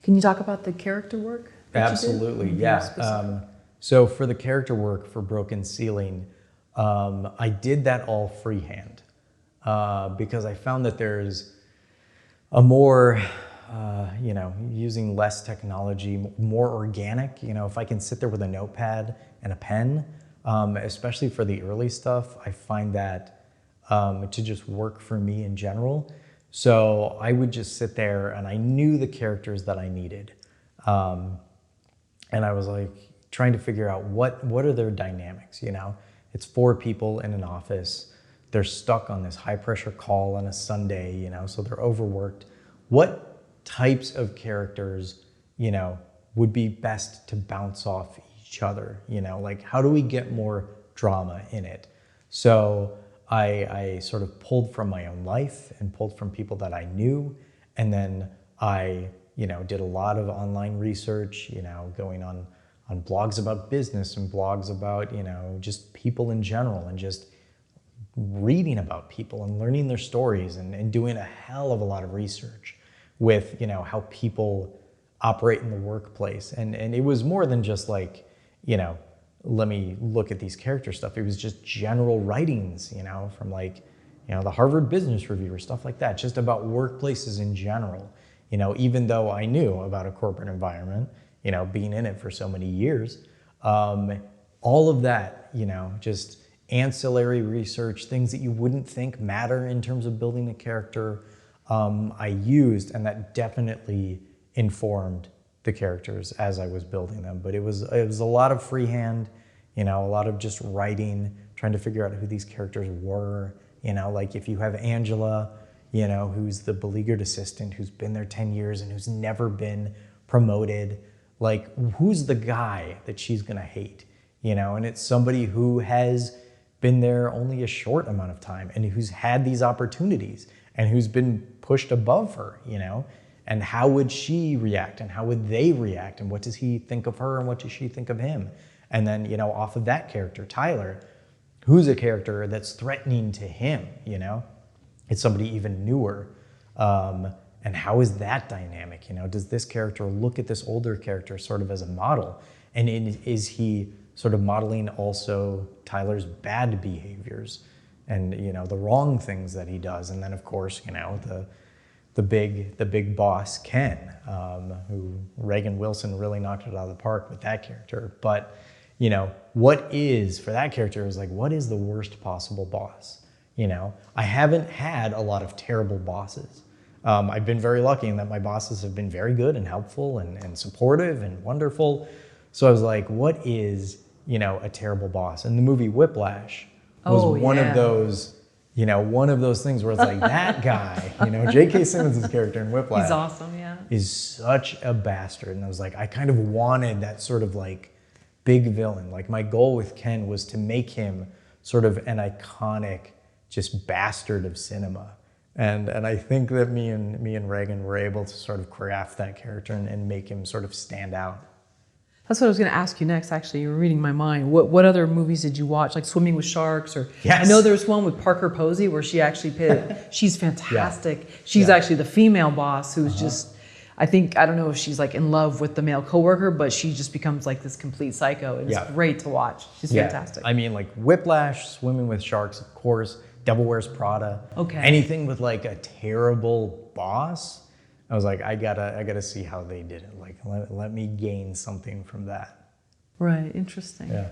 Can you talk about the character work that Absolutely, you did? yeah. So for the character work for Broken Ceiling, I did that all freehand because I found that there's a more, using less technology, more organic. If I can sit there with a notepad and a pen, especially for the early stuff, I find that to just work for me in general. So I would just sit there and I knew the characters that I needed. And I was like trying to figure out what are their dynamics, It's 4 people in an office. They're stuck on this high pressure call on a Sunday, so they're overworked. What types of characters, would be best to bounce off each other, like how do we get more drama in it? So I sort of pulled from my own life and pulled from people that I knew. And then I, did a lot of online research, going on blogs about business and blogs about, just people in general and just reading about people and learning their stories and doing a hell of a lot of research with, how people operate in the workplace. And it was more than just like, let me look at these character stuff. It was just general writings, from like, the Harvard Business Review or stuff like that, just about workplaces in general. Even though I knew about a corporate environment, being in it for so many years, all of that, just ancillary research, things that you wouldn't think matter in terms of building a character, I used, and that definitely informed the characters as I was building them. But it was a lot of freehand, a lot of just writing, trying to figure out who these characters were. Like if you have Angela, who's the beleaguered assistant who's been there 10 years and who's never been promoted, like who's the guy that she's gonna hate? And it's somebody who has been there only a short amount of time and who's had these opportunities and who's been pushed above her, and how would she react and how would they react and what does he think of her and what does she think of him? And then, off of that character, Tyler, who's a character that's threatening to him, It's somebody even newer. And how is that dynamic? Does this character look at this older character sort of as a model? And is he sort of modeling also Tyler's bad behaviors and, the wrong things that he does? And then of course, the big boss, Ken, who Reagan Wilson really knocked it out of the park with that character. But, what is, for that character, is like, what is the worst possible boss? I haven't had a lot of terrible bosses. I've been very lucky in that my bosses have been very good and helpful and supportive and wonderful. So I was like, what is, a terrible boss? And the movie Whiplash was one of those, one of those things where it's like that guy, J.K. Simmons' character in Whiplash. He's awesome, yeah. Is such a bastard. And I was like, I kind of wanted that sort of like big villain. Like my goal with Ken was to make him sort of an iconic, just bastard of cinema. And I think that me and Reagan were able to sort of craft that character and make him sort of stand out. That's what I was going to ask you next, actually. You were reading my mind. What other movies did you watch? Like Swimming with Sharks? Or yes. I know there's one with Parker Posey where she actually she's fantastic. Yeah. She's actually the female boss who's just, I don't know if she's like in love with the male coworker, but she just becomes like this complete psycho. And it's great to watch. She's fantastic. I mean, like Whiplash, Swimming with Sharks, of course, Devil Wears Prada. Okay. Anything with like a terrible boss, I was like, I gotta see how they did it. Like, let me gain something from that. Right, interesting. Yeah.